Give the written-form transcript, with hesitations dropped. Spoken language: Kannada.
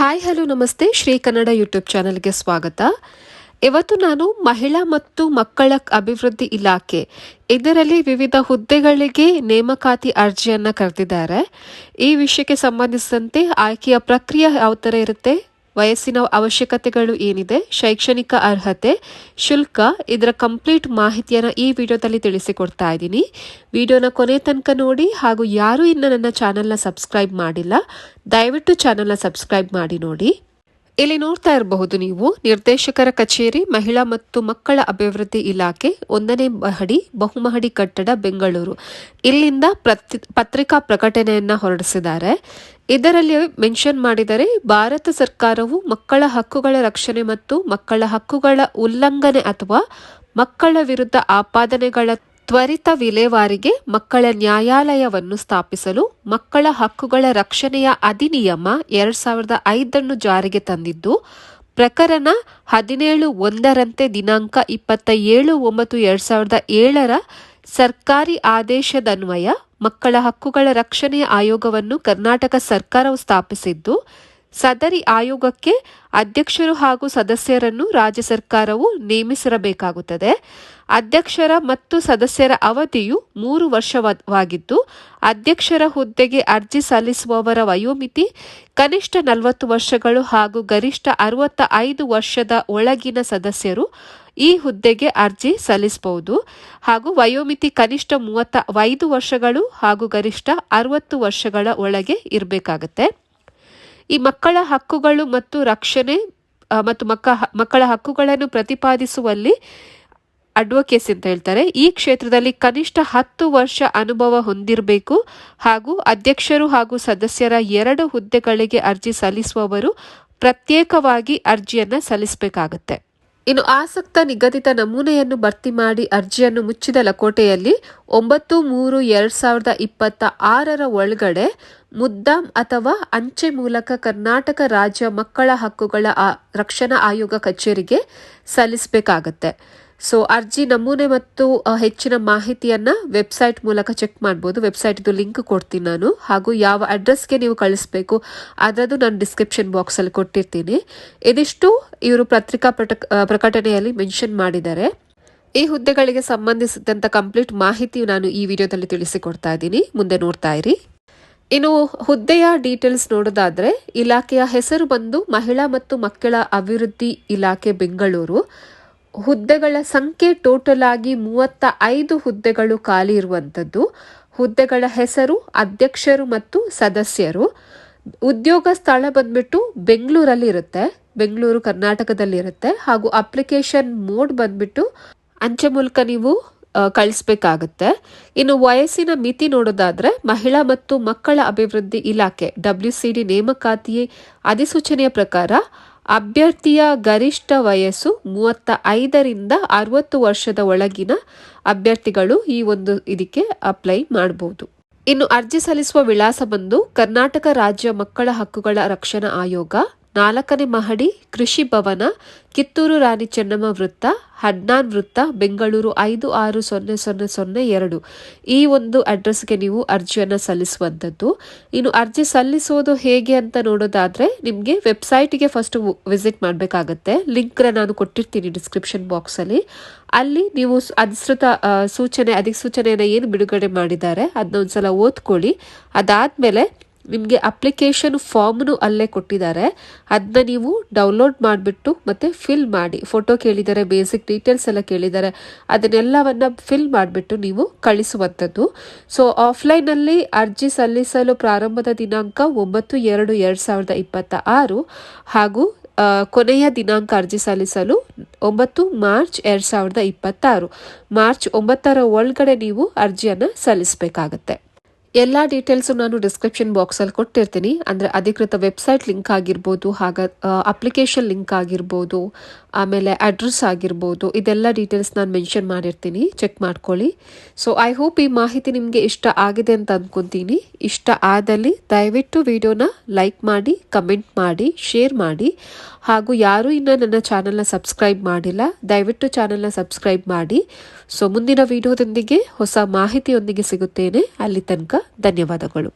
ಹಾಯ್ ಹಲೋ ನಮಸ್ತೆ ಶ್ರೀ ಕನ್ನಡ ಯೂಟ್ಯೂಬ್ ಚಾನೆಲ್ಗೆ ಸ್ವಾಗತ. ಇವತ್ತು ನಾನು ಮಹಿಳಾ ಮತ್ತು ಮಕ್ಕಳ ಅಭಿವೃದ್ಧಿ ಇಲಾಖೆ ಇದರಲ್ಲಿ ವಿವಿಧ ಹುದ್ದೆಗಳಿಗೆ ನೇಮಕಾತಿ ಅರ್ಜಿಯನ್ನು ಕರೆದಿದ್ದಾರೆ. ಈ ವಿಷಯಕ್ಕೆ ಸಂಬಂಧಿಸಿದಂತೆ ಆಯ್ಕೆಯ ಪ್ರಕ್ರಿಯೆ ಯಾವ ಥರ ಇರುತ್ತೆ, ವಯಸ್ಸಿನ ಅವಶ್ಯಕತೆಗಳು ಏನಿದೆ, ಶೈಕ್ಷಣಿಕ ಅರ್ಹತೆ, ಶುಲ್ಕ, ಇದರ ಕಂಪ್ಲೀಟ್ ಮಾಹಿತಿಯನ್ನು ಈ ವಿಡಿಯೋದಲ್ಲಿ ತಿಳಿಸಿಕೊಡ್ತಾ ಇದ್ದೀನಿ. ವಿಡಿಯೋನ ಕೊನೆ ತನಕ ನೋಡಿ. ಹಾಗೂ ಯಾರು ಇನ್ನು ನನ್ನ ಚಾನೆಲ್ನ ಸಬ್ಸ್ಕ್ರೈಬ್ ಮಾಡಿಲ್ಲ, ದಯವಿಟ್ಟು ಚಾನೆಲ್ನ ಸಬ್ಸ್ಕ್ರೈಬ್ ಮಾಡಿ ನೋಡಿ. ಇಲ್ಲಿ ನೋಡ್ತಾ ಇರಬಹುದು ನೀವು, ನಿರ್ದೇಶಕರ ಕಚೇರಿ ಮಹಿಳಾ ಮತ್ತು ಮಕ್ಕಳ ಅಭಿವೃದ್ಧಿ ಇಲಾಖೆ, 1ನೇ ಮಹಡಿ, ಬಹುಮಹಡಿ ಕಟ್ಟಡ, ಬೆಂಗಳೂರು. ಇಲ್ಲಿಂದ ಪತ್ರಿಕಾ ಪ್ರಕಟಣೆಯನ್ನ ಹೊರಡಿಸಿದ್ದಾರೆ. ಇದರಲ್ಲಿ ಮೆನ್ಷನ್ ಮಾಡಿದರೆ, ಭಾರತ ಸರ್ಕಾರವು ಮಕ್ಕಳ ಹಕ್ಕುಗಳ ರಕ್ಷಣೆ ಮತ್ತು ಮಕ್ಕಳ ಹಕ್ಕುಗಳ ಉಲ್ಲಂಘನೆ ಅಥವಾ ಮಕ್ಕಳ ವಿರುದ್ಧ ಆಪಾದನೆಗಳ ತ್ವರಿತ ವಿಲೇವಾರಿಗೆ ಮಕ್ಕಳ ನ್ಯಾಯಾಲಯವನ್ನು ಸ್ಥಾಪಿಸಲು ಮಕ್ಕಳ ಹಕ್ಕುಗಳ ರಕ್ಷಣೆಯ ಅಧಿನಿಯಮ 2005 ಜಾರಿಗೆ ತಂದಿದ್ದು, ಪ್ರಕರಣ 17(1) ದಿನಾಂಕ 27/9/2007 ಸರ್ಕಾರಿ ಆದೇಶದನ್ವಯ ಮಕ್ಕಳ ಹಕ್ಕುಗಳ ರಕ್ಷಣೆಯ ಆಯೋಗವನ್ನು ಕರ್ನಾಟಕ ಸರ್ಕಾರವು ಸ್ಥಾಪಿಸಿದ್ದು, ಸದರಿ ಆಯೋಗಕ್ಕೆ ಅಧ್ಯಕ್ಷರು ಹಾಗೂ ಸದಸ್ಯರನ್ನು ರಾಜ್ಯ ಸರ್ಕಾರವು ನೇಮಿಸಿರಬೇಕಾಗುತ್ತದೆ. ಅಧ್ಯಕ್ಷರ ಮತ್ತು ಸದಸ್ಯರ ಅವಧಿಯು 3 ವರ್ಷವಾಗಿದ್ದು, ಅಧ್ಯಕ್ಷರ ಹುದ್ದೆಗೆ ಅರ್ಜಿ ಸಲ್ಲಿಸುವವರ ವಯೋಮಿತಿ ಕನಿಷ್ಠ 40 ವರ್ಷಗಳು ಹಾಗೂ ಗರಿಷ್ಠ 65 ವರ್ಷದ ಒಳಗಿನ ಸದಸ್ಯರು ಈ ಹುದ್ದೆಗೆ ಅರ್ಜಿ ಸಲ್ಲಿಸಬಹುದು. ಹಾಗೂ ವಯೋಮಿತಿ ಕನಿಷ್ಠ 35 ವರ್ಷಗಳು ಹಾಗೂ ಗರಿಷ್ಠ 60 ವರ್ಷಗಳ ಒಳಗೆ ಇರಬೇಕಾಗತ್ತೆ. ಈ ಮಕ್ಕಳ ಹಕ್ಕುಗಳು ಮತ್ತು ರಕ್ಷಣೆ ಮತ್ತು ಮಕ್ಕಳ ಹಕ್ಕುಗಳನ್ನು ಪ್ರತಿಪಾದಿಸುವಲ್ಲಿ ಅಡ್ವೊಕೇಸಿ ಅಂತ ಹೇಳ್ತಾರೆ. ಈ ಕ್ಷೇತ್ರದಲ್ಲಿ ಕನಿಷ್ಠ 10 ವರ್ಷ ಅನುಭವ ಹೊಂದಿರಬೇಕು. ಹಾಗೂ ಅಧ್ಯಕ್ಷರು ಹಾಗೂ ಸದಸ್ಯರ 2 ಹುದ್ದೆಗಳಿಗೆ ಅರ್ಜಿ ಸಲ್ಲಿಸುವವರು ಪ್ರತ್ಯೇಕವಾಗಿ ಅರ್ಜಿಯನ್ನು ಸಲ್ಲಿಸಬೇಕಾಗತ್ತೆ. ಇನ್ನು ಆಸಕ್ತ ನಿಗದಿತ ನಮೂನೆಯನ್ನು ಭರ್ತಿ ಮಾಡಿ ಅರ್ಜಿಯನ್ನು ಮುಚ್ಚಿದ ಲಕೋಟೆಯಲ್ಲಿ 9/3/2026 ಒಳಗಡೆ ಮುದ್ದಾಂ ಅಥವಾ ಅಂಚೆ ಮೂಲಕ ಕರ್ನಾಟಕ ರಾಜ್ಯ ಮಕ್ಕಳ ಹಕ್ಕುಗಳ ರಕ್ಷಣಾ ಆಯೋಗ ಕಚೇರಿಗೆ ಸಲ್ಲಿಸಬೇಕಾಗತ್ತೆ. ಸೊ ಅರ್ಜಿ ನಮೂನೆ ಮತ್ತು ಹೆಚ್ಚಿನ ಮಾಹಿತಿಯನ್ನ ವೆಬ್ಸೈಟ್ ಮೂಲಕ ಚೆಕ್ ಮಾಡ್ಬೋದು. ವೆಬ್ಸೈಟ್ದು ಲಿಂಕ್ ಕೊಡ್ತೀನಿ ನಾನು. ಹಾಗೂ ಯಾವ ಅಡ್ರೆಸ್ಗೆ ನೀವು ಕಳಿಸ್ಬೇಕು ಅದರದ್ದು ನಾನು ಡಿಸ್ಕ್ರಿಪ್ಷನ್ ಬಾಕ್ಸಲ್ಲಿ ಕೊಟ್ಟಿರ್ತೀನಿ. ಇದಿಷ್ಟು ಇವರು ಪತ್ರಿಕಾ ಪ್ರಕಟಣೆಯಲ್ಲಿ ಮೆನ್ಷನ್ ಮಾಡಿದ್ದಾರೆ. ಈ ಹುದ್ದೆಗಳಿಗೆ ಸಂಬಂಧಿಸಿದಂಥ ಕಂಪ್ಲೀಟ್ ಮಾಹಿತಿ ನಾನು ಈ ವಿಡಿಯೋದಲ್ಲಿ ತಿಳಿಸಿಕೊಡ್ತಾ ಇದ್ದೀನಿ. ಮುಂದೆ ನೋಡ್ತಾ ಇರಿ. ಇನ್ನು ಹುದ್ದೆಯ ಡೀಟೇಲ್ಸ್ ನೋಡೋದಾದ್ರೆ, ಇಲಾಖೆಯ ಹೆಸರು ಬಂದು ಮಹಿಳಾ ಮತ್ತು ಮಕ್ಕಳ ಅಭಿವೃದ್ಧಿ ಇಲಾಖೆ ಬೆಂಗಳೂರು. ಹುದ್ದೆಗಳ ಸಂಖ್ಯೆ ಟೋಟಲ್ ಆಗಿ 35 ಹುದ್ದೆಗಳು ಖಾಲಿ ಇರುವಂಥದ್ದು. ಹುದ್ದೆಗಳ ಹೆಸರು, ಅಧ್ಯಕ್ಷರು ಮತ್ತು ಸದಸ್ಯರು. ಉದ್ಯೋಗ ಸ್ಥಳ ಬಂದ್ಬಿಟ್ಟು ಬೆಂಗಳೂರಲ್ಲಿ ಇರುತ್ತೆ, ಬೆಂಗಳೂರು ಕರ್ನಾಟಕದಲ್ಲಿ ಇರುತ್ತೆ. ಹಾಗೂ ಅಪ್ಲಿಕೇಶನ್ ಮೋಡ್ ಬಂದ್ಬಿಟ್ಟು ಅಂಚೆ ಮೂಲಕ ನೀವು ಕಳಿಸ್ಬೇಕಾಗತ್ತೆ. ಇನ್ನು ವಯಸ್ಸಿನ ಮಿತಿ ನೋಡೋದಾದ್ರೆ, ಮಹಿಳಾ ಮತ್ತು ಮಕ್ಕಳ ಅಭಿವೃದ್ಧಿ ಇಲಾಖೆ WCD ನೇಮಕಾತಿ ಅಧಿಸೂಚನೆಯ ಪ್ರಕಾರ ಅಭ್ಯರ್ಥಿಯ ಗರಿಷ್ಠ ವಯಸ್ಸು 35ರಿಂದ 60 ವರ್ಷದ ಒಳಗಿನ ಅಭ್ಯರ್ಥಿಗಳು ಈ ಒಂದು ಇದಕ್ಕೆ ಅಪ್ಲೈ ಮಾಡಬಹುದು. ಇನ್ನು ಅರ್ಜಿ ಸಲ್ಲಿಸುವ ವಿಳಾಸ ಬಂದು ಕರ್ನಾಟಕ ರಾಜ್ಯ ಮಕ್ಕಳ ಹಕ್ಕುಗಳ ರಕ್ಷಣಾ ಆಯೋಗ, 4ನೇ ಮಹಡಿ, ಕೃಷಿ ಭವನ, ಕಿತ್ತೂರು ರಾಣಿ ಚೆನ್ನಮ್ಮ ವೃತ್ತ, ಹಡ್ನಾನ್ ವೃತ್ತ, ಬೆಂಗಳೂರು 560002. ಈ ಒಂದು ಅಡ್ರೆಸ್ಗೆ ನೀವು ಅರ್ಜಿಯನ್ನು ಸಲ್ಲಿಸುವಂಥದ್ದು. ಇನ್ನು ಅರ್ಜಿ ಸಲ್ಲಿಸೋದು ಹೇಗೆ ಅಂತ ನೋಡೋದಾದ್ರೆ, ನಿಮಗೆ ವೆಬ್ಸೈಟ್ಗೆ ಫಸ್ಟ್ ವಿಸಿಟ್ ಮಾಡಬೇಕಾಗತ್ತೆ. ಲಿಂಕ್ ನಾನು ಕೊಟ್ಟಿರ್ತೀನಿ ಡಿಸ್ಕ್ರಿಪ್ಷನ್ ಬಾಕ್ಸಲ್ಲಿ. ಅಲ್ಲಿ ನೀವು ಅಧಿಸೂಚನೆಯನ್ನು ಏನು ಬಿಡುಗಡೆ ಮಾಡಿದ್ದಾರೆ ಅದನ್ನ ಒಂದ್ಸಲ ಓದ್ಕೊಳ್ಳಿ. ಅದಾದ್ಮೇಲೆ ನಿಮಗೆ ಅಪ್ಲಿಕೇಶನ್ ಫಾರ್ಮ್ನು ಅಲ್ಲೇ ಕೊಟ್ಟಿದ್ದಾರೆ. ಅದನ್ನ ನೀವು ಡೌನ್ಲೋಡ್ ಮಾಡಿಬಿಟ್ಟು ಮತ್ತೆ ಫಿಲ್ ಮಾಡಿ. ಫೋಟೋ ಕೇಳಿದ್ದಾರೆ, ಬೇಸಿಕ್ ಡೀಟೇಲ್ಸ್ ಎಲ್ಲ ಕೇಳಿದ್ದಾರೆ, ಅದನ್ನೆಲ್ಲವನ್ನ ಫಿಲ್ ಮಾಡಿಬಿಟ್ಟು ನೀವು ಕಳಿಸುವಂಥದ್ದು. ಸೊ ಆಫ್ಲೈನಲ್ಲಿ ಅರ್ಜಿ ಸಲ್ಲಿಸಲು ಪ್ರಾರಂಭದ ದಿನಾಂಕ 9/2/2026 ಹಾಗೂ ಕೊನೆಯ ದಿನಾಂಕ ಅರ್ಜಿ ಸಲ್ಲಿಸಲು 9 ಮಾರ್ಚ್ 2026. ಮಾರ್ಚ್ 9 ಒಳಗಡೆ ನೀವು ಅರ್ಜಿಯನ್ನು ಸಲ್ಲಿಸಬೇಕಾಗತ್ತೆ. ಎಲ್ಲ ಡೀಟೇಲ್ಸು ನಾನು ಡಿಸ್ಕ್ರಿಪ್ಷನ್ ಬಾಕ್ಸಲ್ಲಿ ಕೊಟ್ಟಿರ್ತೀನಿ. ಅಂದರೆ ಅಧಿಕೃತ ವೆಬ್ಸೈಟ್ ಲಿಂಕ್ ಆಗಿರ್ಬೋದು, ಅಪ್ಲಿಕೇಶನ್ ಲಿಂಕ್ ಆಗಿರ್ಬೋದು, ಆಮೇಲೆ ಅಡ್ರೆಸ್ ಆಗಿರ್ಬೋದು, ಇದೆಲ್ಲ ಡೀಟೇಲ್ಸ್ ನಾನು ಮೆನ್ಷನ್ ಮಾಡಿರ್ತೀನಿ, ಚೆಕ್ ಮಾಡ್ಕೊಳ್ಳಿ. ಸೊ ಐ ಹೋಪ್ ಈ ಮಾಹಿತಿ ನಿಮಗೆ ಇಷ್ಟ ಆಗಿದೆ ಅಂತ ಅಂದ್ಕೊತೀನಿ. ಇಷ್ಟ ಆದಲ್ಲಿ ದಯವಿಟ್ಟು ವಿಡಿಯೋನ ಲೈಕ್ ಮಾಡಿ, ಕಮೆಂಟ್ ಮಾಡಿ, ಶೇರ್ ಮಾಡಿ. ಹಾಗೂ ಯಾರು ಇನ್ನೂ ನನ್ನ ಚಾನಲ್ನ ಸಬ್ಸ್ಕ್ರೈಬ್ ಮಾಡಿಲ್ಲ, ದಯವಿಟ್ಟು ಚಾನಲ್ನ ಸಬ್ಸ್ಕ್ರೈಬ್ ಮಾಡಿ. ಸೊ ಮುಂದಿನ ವಿಡಿಯೋದೊಂದಿಗೆ ಹೊಸ ಮಾಹಿತಿಯೊಂದಿಗೆ ಸಿಗುತ್ತೇನೆ. ಅಲ್ಲಿ ತನಕ ಧನ್ಯವಾದಗಳು.